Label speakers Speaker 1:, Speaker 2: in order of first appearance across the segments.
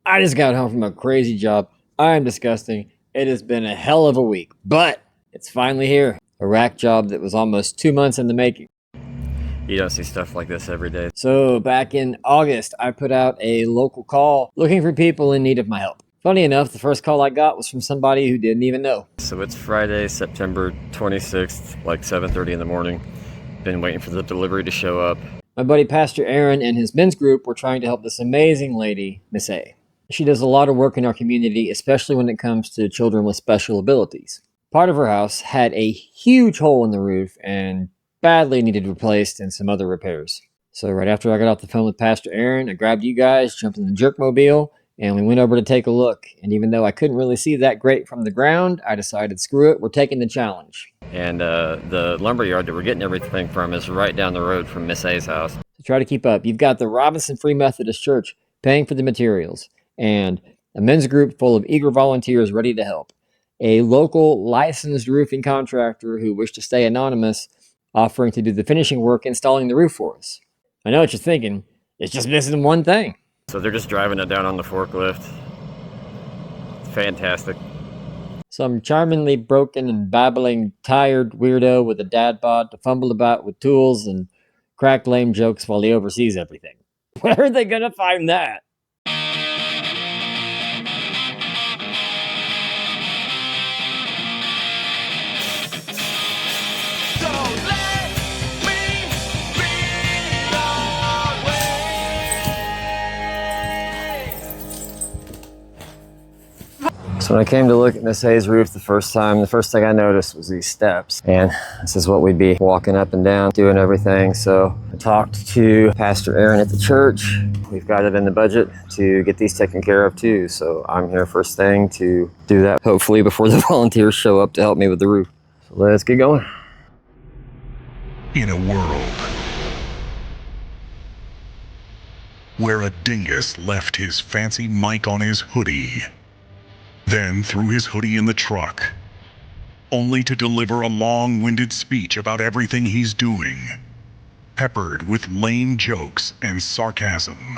Speaker 1: I just got home from a crazy job. I am disgusting. It has been a hell of a week, but it's finally here. A rack job that was almost 2 months in the making.
Speaker 2: You don't see stuff like this every day.
Speaker 1: So back in August, I put out a local call looking for people in need of my help. Funny enough, the first call I got was from somebody who didn't even know.
Speaker 2: So it's Friday, September 26th, like 7:30 in the morning. Been waiting for the delivery to show up.
Speaker 1: My buddy Pastor Aaron and his men's group were trying to help this amazing lady, Miss A. She does a lot of work in our community, especially when it comes to children with special abilities. Part of her house had a huge hole in the roof and badly needed replaced and some other repairs. So right after I got off the phone with Pastor Aaron, I grabbed you guys, jumped in the Jerkmobile, and we went over to take a look. And even though I couldn't really see that great from the ground, I decided, screw it, we're taking the challenge.
Speaker 2: And the lumberyard that we're getting everything from is right down the road from Miss A's house.
Speaker 1: So try to keep up. You've got the Robinson Free Methodist Church paying for the materials, and a men's group full of eager volunteers ready to help. A local licensed roofing contractor who wished to stay anonymous, offering to do the finishing work installing the roof for us. I know what you're thinking. It's just missing one thing.
Speaker 2: So they're just driving it down on the forklift. It's fantastic.
Speaker 1: Some charmingly broken and babbling tired weirdo with a dad bod to fumble about with tools and crack lame jokes while he oversees everything. Where are they gonna find that?
Speaker 2: So when I came to look at Miss A's roof the first time, the first thing I noticed was these steps. And this is what we'd be walking up and down, doing everything. So I talked to Pastor Aaron at the church. We've got it in the budget to get these taken care of too. So I'm here first thing to do that, hopefully before the volunteers show up to help me with the roof. So let's get going.
Speaker 3: In a world where a dingus left his fancy mic on his hoodie, then threw his hoodie in the truck, only to deliver a long-winded speech about everything he's doing, peppered with lame jokes and sarcasm.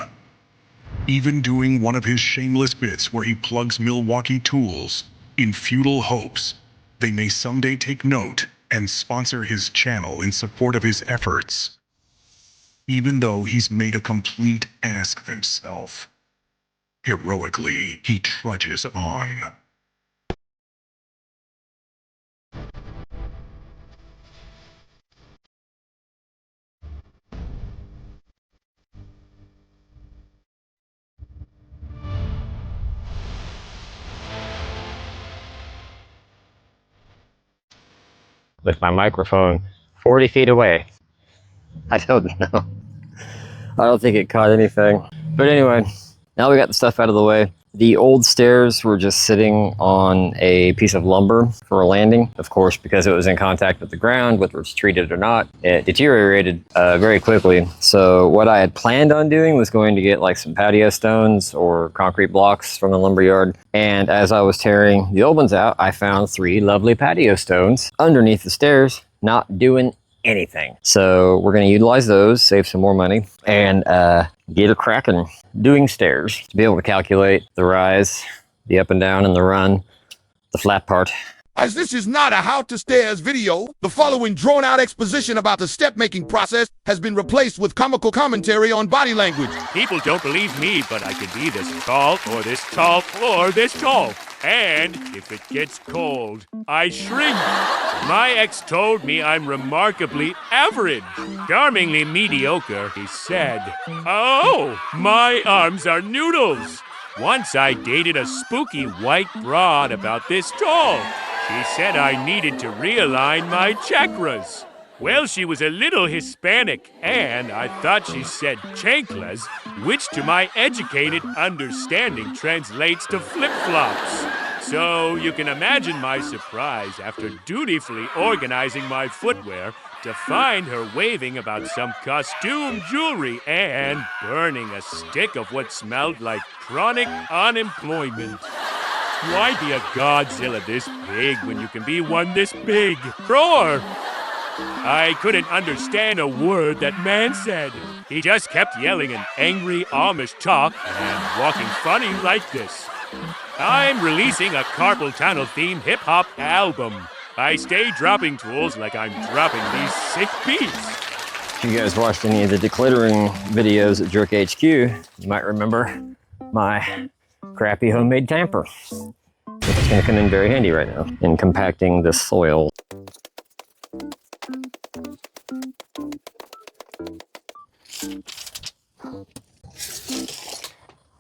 Speaker 3: Even doing one of his shameless bits where he plugs Milwaukee tools in futile hopes they may someday take note and sponsor his channel in support of his efforts. Even though he's made a complete ass of himself, heroically, he trudges on.
Speaker 2: With my microphone 40 feet away. I don't know. I don't think it caught anything. But anyway, now we got the stuff out of the way. The old stairs were just sitting on a piece of lumber for a landing. Of course, because it was in contact with the ground, whether it's treated or not, it deteriorated very quickly. So what I had planned on doing was going to get like some patio stones or concrete blocks from the lumberyard. And as I was tearing the old ones out, I found 3 lovely patio stones underneath the stairs, not doing anything. So we're going to utilize those, save some more money, and get a cracking doing stairs to be able to calculate the rise, the up and down, and the run, the flat part.
Speaker 4: As this is not a how to stairs video, the following drawn-out exposition about the step-making process has been replaced with comical commentary on body language.
Speaker 5: People don't believe me, but I can be this tall, or this tall, or this tall. And if it gets cold, I shrink. My ex told me I'm remarkably average. Charmingly mediocre, he said. Oh, my arms are noodles. Once I dated a spooky white broad about this tall. She said I needed to realign my chakras. Well, she was a little Hispanic, and I thought she said chanclas, which to my educated understanding translates to flip-flops. So you can imagine my surprise after dutifully organizing my footwear to find her waving about some costume jewelry and burning a stick of what smelled like chronic unemployment. Why be a Godzilla this big when you can be one this big? Roar! I couldn't understand a word that man said. He just kept yelling an angry Amish talk and walking funny like this. I'm releasing a carpal tunnel themed hip-hop album. I stay dropping tools like I'm dropping these sick beats.
Speaker 2: If you guys watched any of the decluttering videos at Jerk HQ, you might remember my crappy homemade tamper. It's going to come in very handy right now in compacting the soil.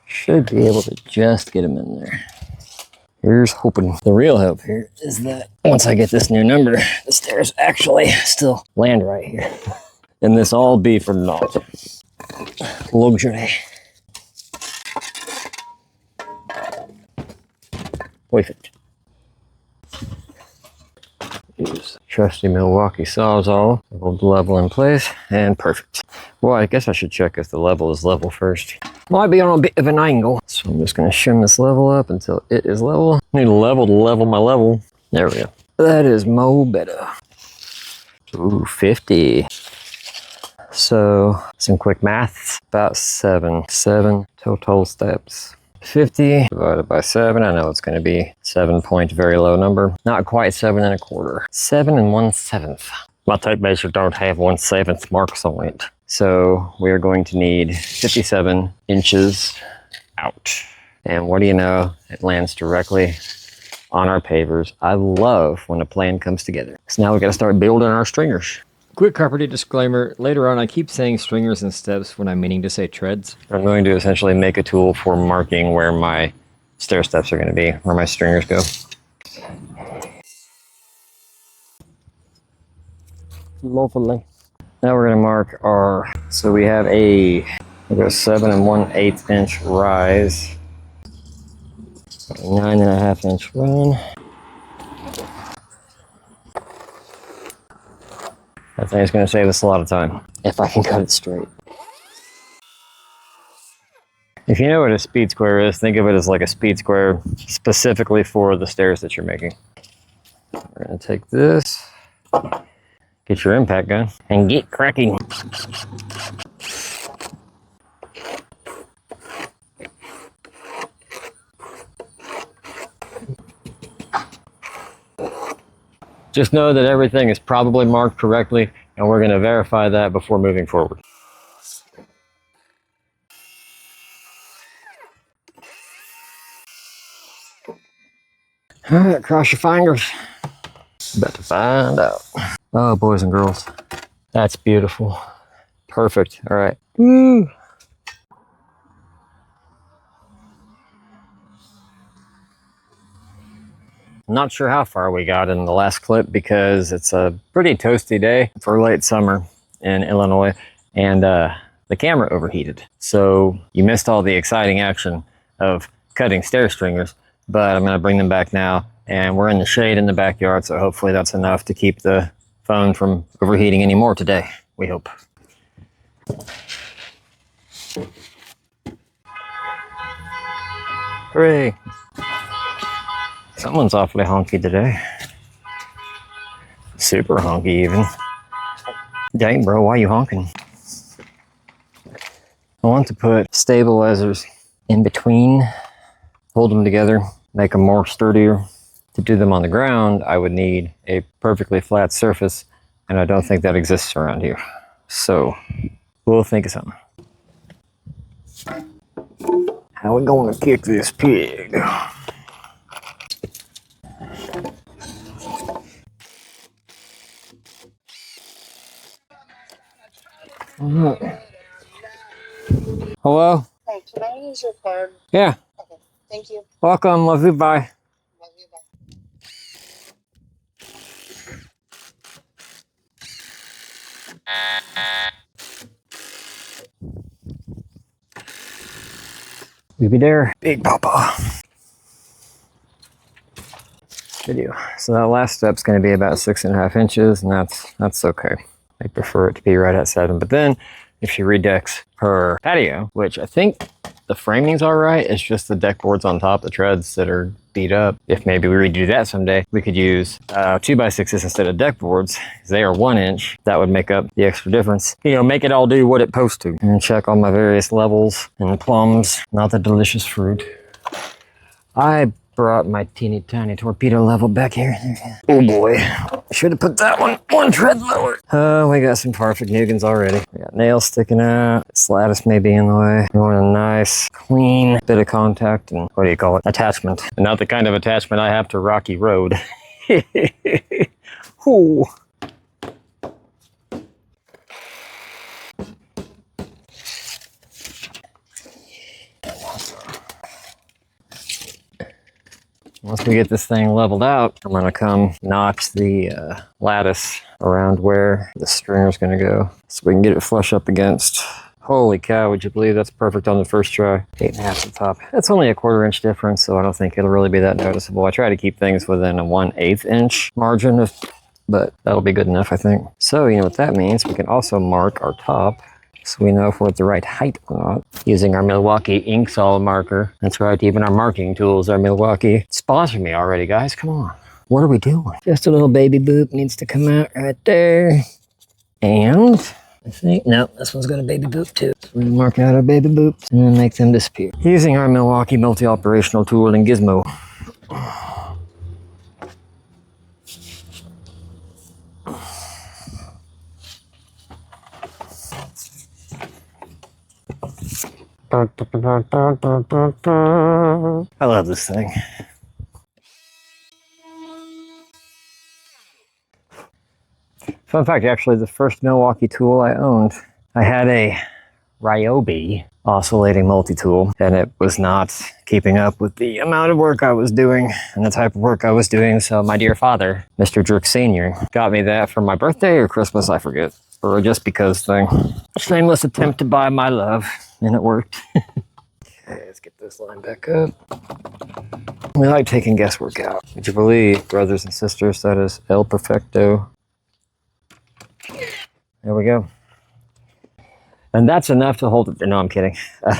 Speaker 2: Should be able to just get them in there. Here's hoping. The real hope here is that once I get this new number, the stairs actually still land right here. And this all be for naught. Luxury. Perfect. Use trusty Milwaukee Sawzall. Hold the level in place and perfect. Well, I guess I should check if the level is level first. Might be on a bit of an angle. So I'm just gonna shim this level up until it is level. I need a level to level my level. There we go. That is mo better. Ooh, 50. So some quick maths, about seven total steps. 50 divided by 7, I know it's going to be 7 point very low number. Not quite 7 1/4. 7 1/7. My tape measure don't have 1/7 marks on it. So we are going to need 57 inches out. And what do you know? It lands directly on our pavers. I love when a plan comes together. So now we got to start building our stringers.
Speaker 1: Quick property disclaimer, later on I keep saying stringers and steps when I'm meaning to say treads.
Speaker 2: I'm going to essentially make a tool for marking where my stair steps are going to be, where my stringers go. Lovely. Now we're going to mark our, so we have a 7 1/8 inch rise, 9 1/2 inch run. I think it's going to save us a lot of time if I can cut it straight. If you know what a speed square is, think of it as like a speed square specifically for the stairs that you're making. We're going to take this, get your impact gun, and get cracking. Just know that everything is probably marked correctly, and we're going to verify that before moving forward. All right, cross your fingers. About to find out. Oh, boys and girls, that's beautiful. Perfect. All right. Woo. Not sure how far we got in the last clip because it's a pretty toasty day for late summer in Illinois, and the camera overheated. So you missed all the exciting action of cutting stair stringers, but I'm going to bring them back now, and we're in the shade in the backyard, so hopefully that's enough to keep the phone from overheating anymore today, we hope. Hooray! Someone's awfully honky today. Super honky even. Dang, bro, why are you honking? I want to put stabilizers in between, hold them together, make them more sturdier. To do them on the ground, I would need a perfectly flat surface, and I don't think that exists around here. So, we'll think of something. How we going to kick this pig? Hello?
Speaker 6: Hey, can I use your card?
Speaker 2: Yeah.
Speaker 6: Okay, thank you.
Speaker 2: Welcome. Love you. Bye.
Speaker 6: Love you, bye.
Speaker 2: We be there. Big Papa. Video. So that last step's going to be about 6 1/2 inches, and that's okay. I prefer it to be right at 7. But then, if she redecks her patio, which I think The framing's all right. It's just the deck boards on top, the treads that are beat up. If maybe we redo that someday, we could use 2x6s instead of deck boards. They are 1 inch. That would make up the extra difference. You know, make it all do what it's supposed to. And check on my various levels and plums, not the delicious fruit. I brought my teeny tiny torpedo level back here. Oh boy, should have put that one tread lower. We got some perfect Nugans already. We got nails sticking out. This lattice may be in the way. We want a nice, clean bit of contact and what do you call it? Attachment. And not the kind of attachment I have to Rocky Road. Ooh. Once we get this thing leveled out, I'm gonna come notch the lattice around where the stringer's gonna go so we can get it flush up against. Holy cow, would you believe that's perfect on the first try? 8.5 at the top. That's only a 1/4 inch difference, so I don't think it'll really be that noticeable. I try to keep things within a 1/8 inch margin, but that'll be good enough, I think. So you know what that means? We can also mark our top so we know if we're at the right height or not, using our Milwaukee ink solid marker. That's right, even our marking tools are Milwaukee. Sponsor me already, guys, come on. What are we doing? Just a little baby boop needs to come out right there. And I think, no, this one's got a baby boop too. So we're gonna mark out our baby boops and then make them disappear. Using our Milwaukee multi-operational tool and gizmo. I love this thing. Fun fact, actually, the first Milwaukee tool I owned, I had a Ryobi oscillating multi-tool, and it was not keeping up with the amount of work I was doing and the type of work I was doing, so my dear father, Mr. Jerk Sr., got me that for my birthday or Christmas, I forget, or a just because thing. Shameless attempt to buy my love, and it worked. Okay, let's get this line back up. We like taking guesswork out. Would you believe, brothers and sisters, that is El Perfecto. There we go. And that's enough to hold it. No, I'm kidding. I'm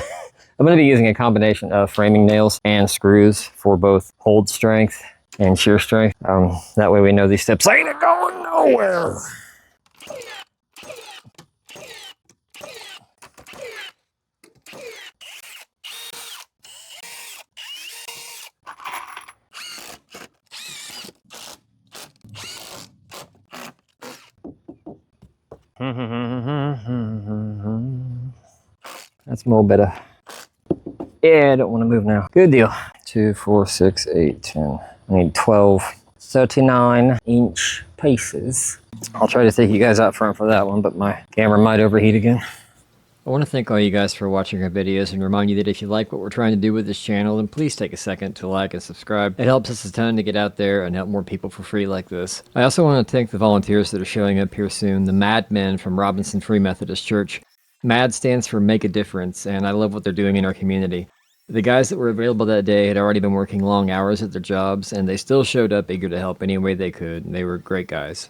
Speaker 2: going to be using a combination of framing nails and screws for both hold strength and shear strength. That way we know these steps ain't going nowhere. That's more better. Yeah, I don't want to move now. Good deal. 2, 4, 6, 8, 10. I need 12 39-inch pieces. I'll try to take you guys out front for that one, but my camera might overheat again. I want to thank all you guys for watching our videos and remind you that if you like what we're trying to do with this channel, then please take a second to like and subscribe. It helps us a ton to get out there and help more people for free like this. I also want to thank the volunteers that are showing up here soon, the Mad Men from Robinson Free Methodist Church. MAD stands for Make a Difference, and I love what they're doing in our community. The guys that were available that day had already been working long hours at their jobs, and they still showed up eager to help any way they could. They were great guys.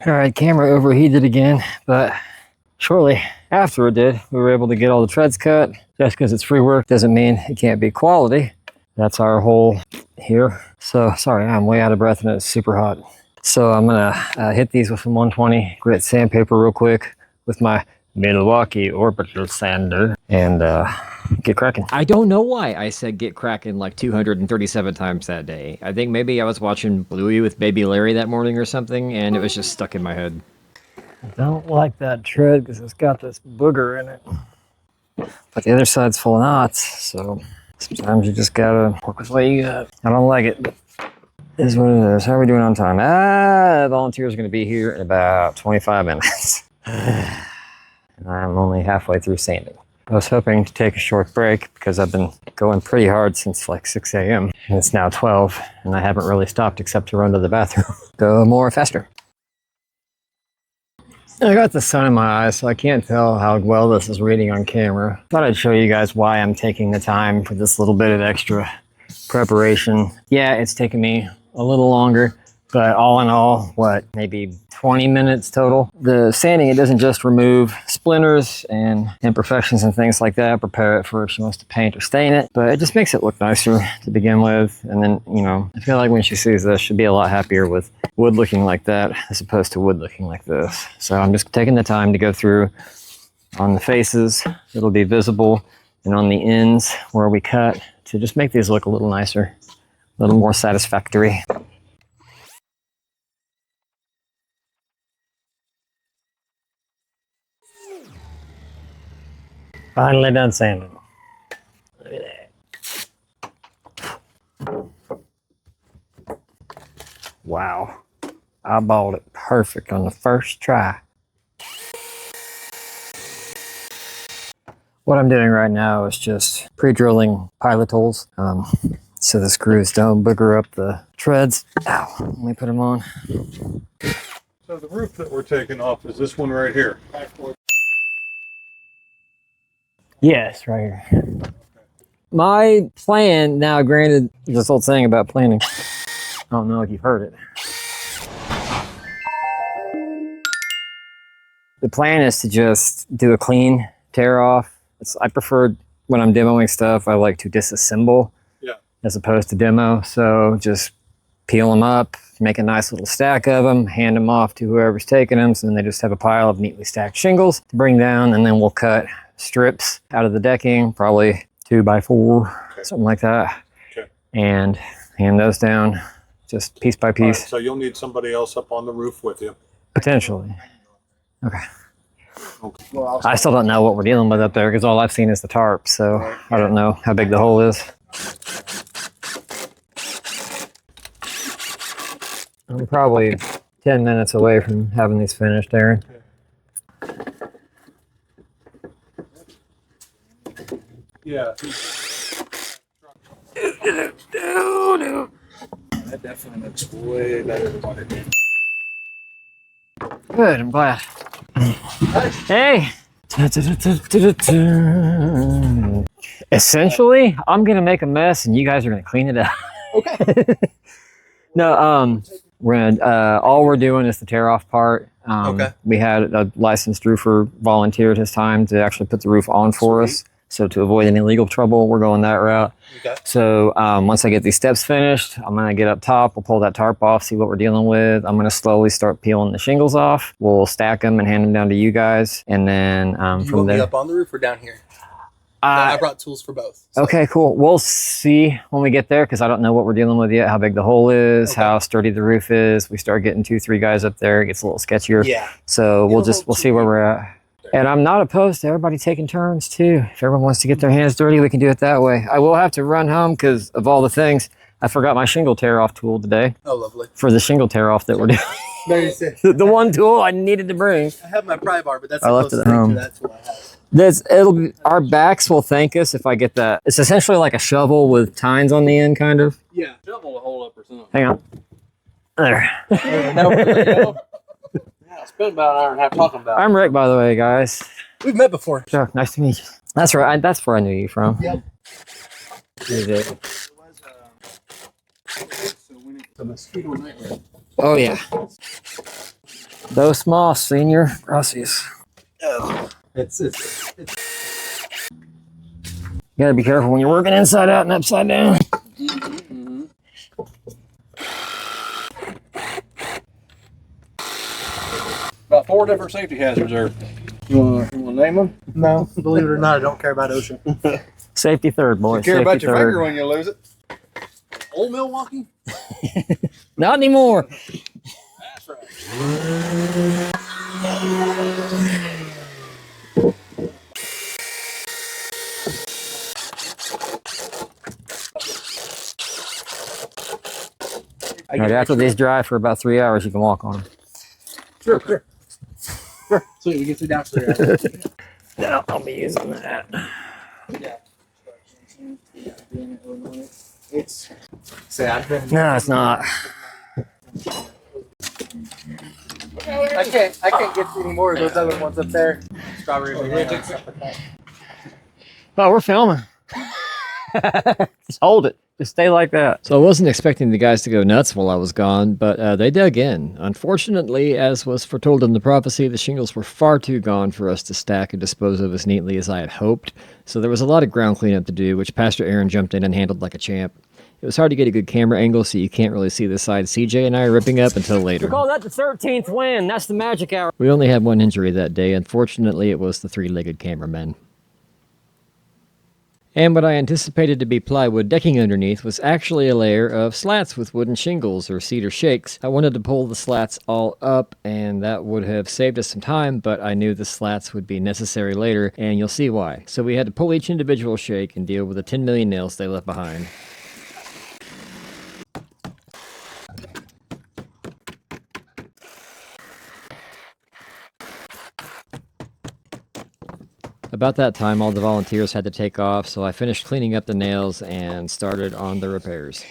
Speaker 2: Alright, camera overheated again, but shortly after it did, we were able to get all the treads cut. Just because it's free work doesn't mean it can't be quality. That's our hole here. So, sorry, I'm way out of breath and it's super hot. So I'm gonna hit these with some 120 grit sandpaper real quick with my Milwaukee orbital sander and get cracking. I don't know why I said get cracking like 237 times that day. I think maybe I was watching Bluey with Baby Larry that morning or something, and it was just stuck in my head. I don't like that tread because it's got this booger in it. But the other side's full of knots, so sometimes you just gotta work with what you got. I don't like it, but it is what it is. How are we doing on time? Volunteers are gonna be here in about 25 minutes. And I'm only halfway through sanding. I was hoping to take a short break because I've been going pretty hard since like 6 a.m. and it's now 12 and I haven't really stopped except to run to the bathroom. Go more faster. I got the sun in my eyes, so I can't tell how well this is reading on camera. Thought I'd show you guys why I'm taking the time for this little bit of extra preparation. Yeah, it's taken me a little longer, But all in all, what, maybe 20 minutes total? The sanding, it doesn't just remove splinters and imperfections and things like that, prepare it for if she wants to paint or stain it, but it just makes it look nicer to begin with. And then, you know, I feel like when she sees this, she'll be a lot happier with wood looking like that as opposed to wood looking like this. So I'm just taking the time to go through on the faces, it'll be visible, and on the ends where we cut to just make these look a little nicer, a little more satisfactory. Finally done sanding. Look at that. Wow. I bought it perfect on the first try. What I'm doing right now is just pre-drilling pilot holes so the screws don't booger up the treads. Ow, let me put them on.
Speaker 7: So the roof that we're taking off is this one right here.
Speaker 2: Yes, right here. My plan, now granted, this whole thing about planning, I don't know if you've heard it. The plan is to just do a clean tear off. I prefer when I'm demoing stuff, I like to disassemble as opposed to demo. So just peel them up, make a nice little stack of them, hand them off to whoever's taking them. So then they just have a pile of neatly stacked shingles to bring down, and then we'll cut strips out of the decking, probably 2x4, something like that.
Speaker 7: Okay.
Speaker 2: And hand those down just piece by piece.
Speaker 7: Right, so you'll need somebody else up on the roof with you.
Speaker 2: Potentially. Okay.
Speaker 7: Okay.
Speaker 2: I still don't know what we're dealing with up there because all I've seen is the tarp, so I don't know how big the hole is. I'm probably 10 minutes away from having these finished, Aaron.
Speaker 7: Yeah.
Speaker 8: That definitely looks way better than what it did.
Speaker 2: Good, I'm glad. Hey! Essentially, I'm gonna make a mess and you guys are gonna clean it up.
Speaker 8: Okay.
Speaker 2: No, all we're doing is the tear off part.
Speaker 8: Okay.
Speaker 2: We had a licensed roofer volunteered his time to actually put the roof on for us. So to avoid any legal trouble, we're going that route.
Speaker 8: Okay.
Speaker 2: So once I get these steps finished, I'm gonna get up top, we'll pull that tarp off, see what we're dealing with. I'm gonna slowly start peeling the shingles off. We'll stack them and hand them down to you guys. And then
Speaker 8: You
Speaker 2: from
Speaker 8: want me
Speaker 2: there.
Speaker 8: up on the roof or down here? I brought tools for both. So.
Speaker 2: Okay, cool. We'll see when we get there because I don't know what we're dealing with yet, how big the hole is, how sturdy the roof is. We start getting 2-3 guys up there, it gets a little sketchier.
Speaker 8: Yeah.
Speaker 2: So we'll see where we're at. And I'm not opposed to everybody taking turns too. If everyone wants to get their hands dirty, we can do it that way. I will have to run home because of all the things. I forgot my shingle tear off tool today.
Speaker 8: Oh, lovely.
Speaker 2: For the shingle tear off that we're doing.
Speaker 8: Very sick.
Speaker 2: The one tool I needed to bring.
Speaker 8: I have my pry bar, but that's
Speaker 2: I
Speaker 8: the
Speaker 2: left
Speaker 8: closest
Speaker 2: it at
Speaker 8: thing
Speaker 2: home.
Speaker 8: to that tool I have.
Speaker 2: Our backs will thank us if I get that. It's essentially like a shovel with tines on the end, kind of.
Speaker 8: Yeah. Shovel will hold up or something.
Speaker 2: Hang on. There.
Speaker 8: Yeah, I spent about an hour and a half talking about it.
Speaker 2: I'm Rick, by the way, guys.
Speaker 8: We've met before.
Speaker 2: So nice to meet you. That's right. That's where I knew you from.
Speaker 8: Yep.
Speaker 2: Oh yeah. Dos más, senior. Gracias.
Speaker 8: It's
Speaker 2: You gotta be careful when you're working inside out and upside down.
Speaker 7: About 4 different safety hazards there. You wanna name them?
Speaker 8: no, believe it or not, I don't care about ocean.
Speaker 2: Safety third, boys.
Speaker 7: You care
Speaker 2: Safety
Speaker 7: about your
Speaker 2: third.
Speaker 7: finger when you lose it.
Speaker 8: Old Milwaukee?
Speaker 2: Not anymore.
Speaker 8: That's right.
Speaker 2: All right, after these dry for about 3 hours, you can walk on them.
Speaker 8: Sure. Sweet, we can sit down for 3 hours.
Speaker 2: No, I'll be using that.
Speaker 8: Yeah. It's sad.
Speaker 2: No, it's not.
Speaker 8: I can't get any more of those other ones up there. Strawberry banana and stuff like that.
Speaker 2: Oh, we're filming. Just hold it. Just stay like that.
Speaker 1: So I wasn't expecting the guys to go nuts while I was gone, but they dug in. Unfortunately, as was foretold in the prophecy, the shingles were far too gone for us to stack and dispose of as neatly as I had hoped. So there was a lot of ground cleanup to do, which Pastor Aaron jumped in and handled like a champ. It was hard to get a good camera angle, so you can't really see the side CJ and I are ripping up until later.
Speaker 2: We call that the 13th win. That's the magic hour.
Speaker 1: We only had one injury that day. Unfortunately, it was the three-legged cameraman. And what I anticipated to be plywood decking underneath was actually a layer of slats with wooden shingles or cedar shakes. I wanted to pull the slats all up, and that would have saved us some time, but I knew the slats would be necessary later, and you'll see why. So we had to pull each individual shake and deal with the 10 million nails they left behind. About that time, all the volunteers had to take off, so I finished cleaning up the nails and started on the repairs.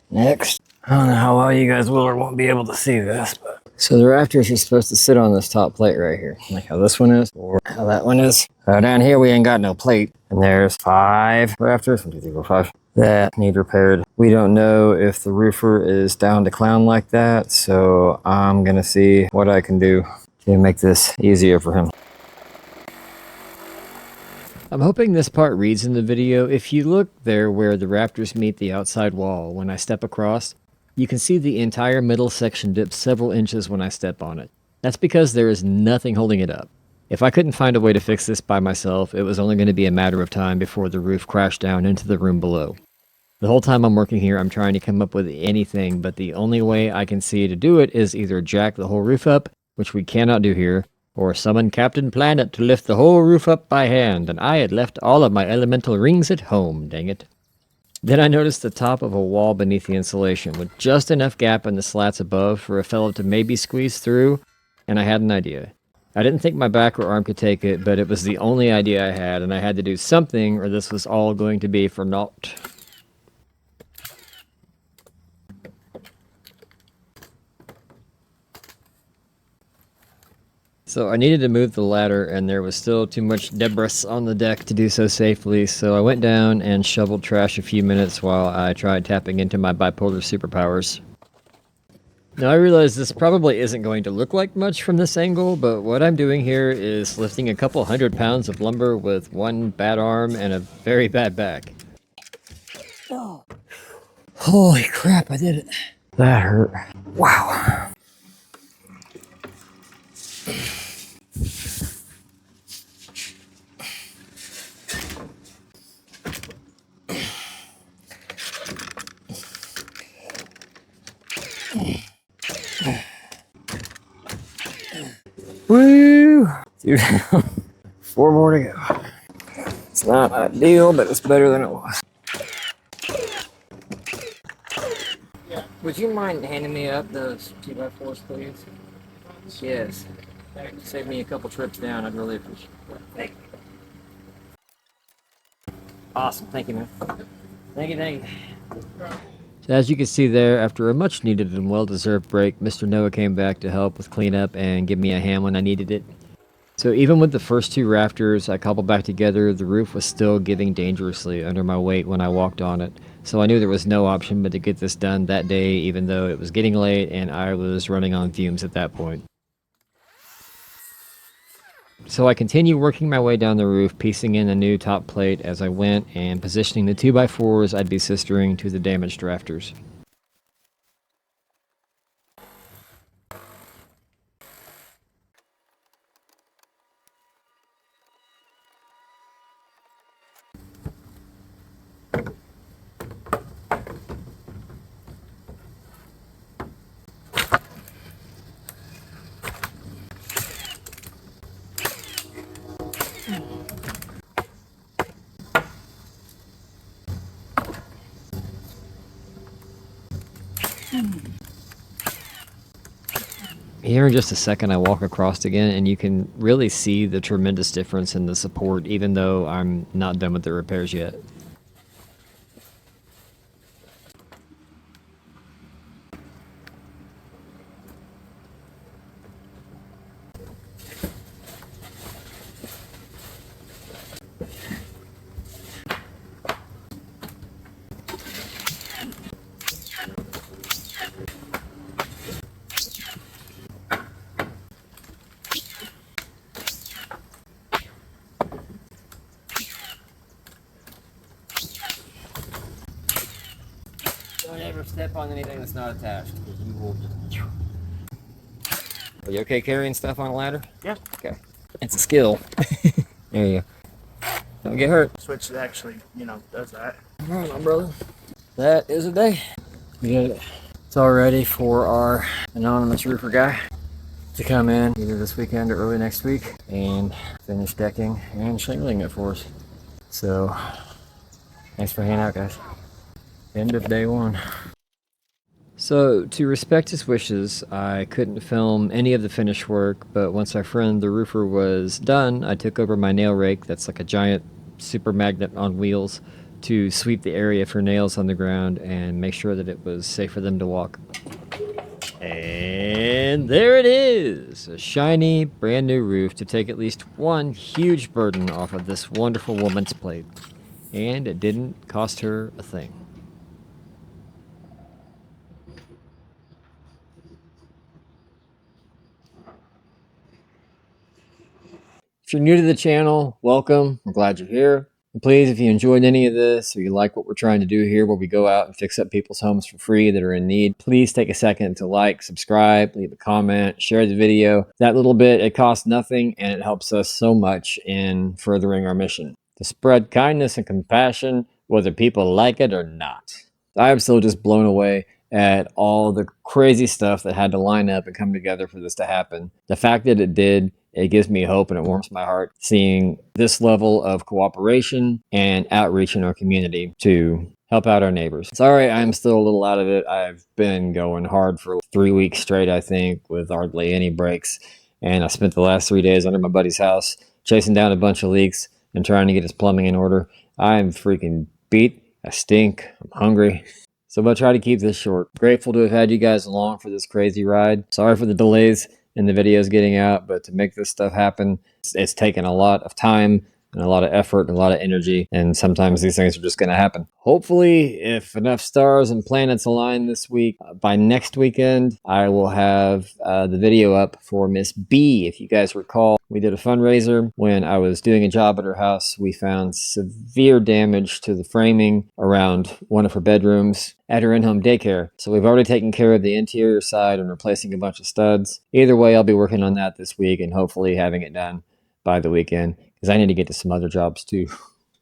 Speaker 2: Next. I don't know how well you guys will or won't be able to see this, but...
Speaker 1: So the rafters are supposed to sit on this top plate right here, like how this one is, or how that one is.
Speaker 2: down here we ain't got no plate.
Speaker 1: And there's 5 rafters, 1, 2, 3, 4, 5, that need repaired. We don't know if the roofer is down to clown like that, so I'm gonna see what I can do to make this easier for him. I'm hoping this part reads in the video. If you look there where the rafters meet the outside wall, when I step across, you can see the entire middle section dip several inches when I step on it. That's because there is nothing holding it up. If I couldn't find a way to fix this by myself, it was only going to be a matter of time before the roof crashed down into the room below. The whole time I'm working here, I'm trying to come up with anything, but the only way I can see to do it is either jack the whole roof up, which we cannot do here, or summon Captain Planet to lift the whole roof up by hand, and I had left all of my elemental rings at home, dang it. Then I noticed the top of a wall beneath the insulation, with just enough gap in the slats above for a fellow to maybe squeeze through, and I had an idea. I didn't think my back or arm could take it, but it was the only idea I had, and I had to do something, or this was all going to be for naught. So I needed to move the ladder, and there was still too much debris on the deck to do so safely, so I went down and shoveled trash a few minutes while I tried tapping into my bipolar superpowers. Now I realize this probably isn't going to look like much from this angle, but what I'm doing here is lifting a couple 100 pounds of lumber with one bad arm and a very bad back. Oh. Holy crap, I did it.
Speaker 2: That hurt.
Speaker 1: Wow.
Speaker 2: Woo! Dude, 4 more to go. It's not ideal, but it's better than it was.
Speaker 1: Would you mind handing me up those 2x4s, please? Yes. Save me a couple trips down. I'd really appreciate it. Thank you. Awesome. Thank you, man. Thank you. So as you can see there, after a much needed and well-deserved break, Mr. Noah came back to help with cleanup and give me a hand when I needed it. So even with the first 2 rafters I cobbled back together, the roof was still giving dangerously under my weight when I walked on it. So I knew there was no option but to get this done that day, even though it was getting late and I was running on fumes at that point. So I continued working my way down the roof, piecing in a new top plate as I went and positioning the 2x4s I'd be sistering to the damaged rafters. Here in just a second I walk across again and you can really see the tremendous difference in the support even though I'm not done with the repairs yet. Don't ever step on anything that's not attached, because you will just... Are you okay carrying stuff on a ladder?
Speaker 8: Yeah.
Speaker 1: Okay. It's a skill. There you go. Don't get hurt.
Speaker 8: Switch actually, does that.
Speaker 1: All right, my brother. That is a day. We did it. It's all ready for our anonymous roofer guy to come in either this weekend or early next week and finish decking and shingling it for us. So, thanks for hanging out, guys. End of day one. So, to respect his wishes, I couldn't film any of the finished work, but once our friend the roofer was done, I took over my nail rake that's like a giant super magnet on wheels to sweep the area for nails on the ground and make sure that it was safe for them to walk. And there it is! A shiny, brand new roof to take at least one huge burden off of this wonderful woman's plate. And it didn't cost her a thing. If you're new to the channel, welcome. I'm glad you're here. And please, if you enjoyed any of this or you like what we're trying to do here where we go out and fix up people's homes for free that are in need, please take a second to like, subscribe, leave a comment, share the video. That little bit, it costs nothing and it helps us so much in furthering our mission to spread kindness and compassion whether people like it or not. I am still just blown away at all the crazy stuff that had to line up and come together for this to happen. The fact that it did, it gives me hope and it warms my heart seeing this level of cooperation and outreach in our community to help out our neighbors. Sorry, I'm still a little out of it. I've been going hard for 3 weeks straight, I think, with hardly any breaks. And I spent the last 3 days under my buddy's house chasing down a bunch of leaks and trying to get his plumbing in order. I'm freaking beat. I stink. I'm hungry. So I'm going to try to keep this short. Grateful to have had you guys along for this crazy ride. Sorry for the delays in the videos getting out, but to make this stuff happen, it's taken a lot of time and a lot of effort and a lot of energy, and sometimes these things are just going to happen. Hopefully, if enough stars and planets align this week, by next weekend, I will have the video up for Miss B. If you guys recall, we did a fundraiser when I was doing a job at her house. We found severe damage to the framing around one of her bedrooms at her in-home daycare. So we've already taken care of the interior side and replacing a bunch of studs. Either way, I'll be working on that this week and hopefully having it done by the weekend, because I need to get to some other jobs too.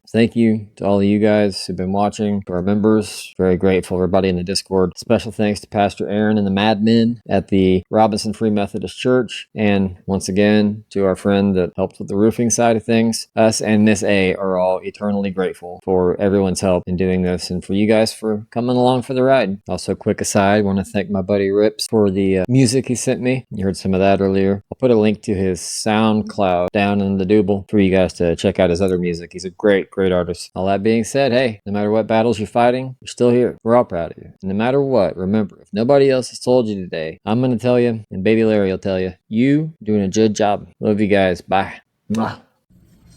Speaker 1: Thank you to all of you guys who've been watching, to our members. Very grateful, everybody in the Discord. Special thanks to Pastor Aaron and the Madmen at the Robinson Free Methodist Church. And once again, to our friend that helped with the roofing side of things. Us and Miss A are all eternally grateful for everyone's help in doing this and for you guys for coming along for the ride. Also, quick aside, I want to thank my buddy Rips for the music he sent me. You heard some of that earlier. I'll put a link to his SoundCloud down in the doobly for you guys to check out his other music. He's a great artist. All that being said, hey, no matter what battles you're fighting, you're still here. We're all proud of you. And no matter what, remember, if nobody else has told you today, I'm going to tell you, and Baby Larry will tell you, you doing a good job. Love you guys. Bye. Mwah.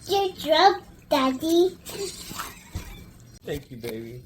Speaker 9: Good job, Daddy.
Speaker 8: Thank you, baby.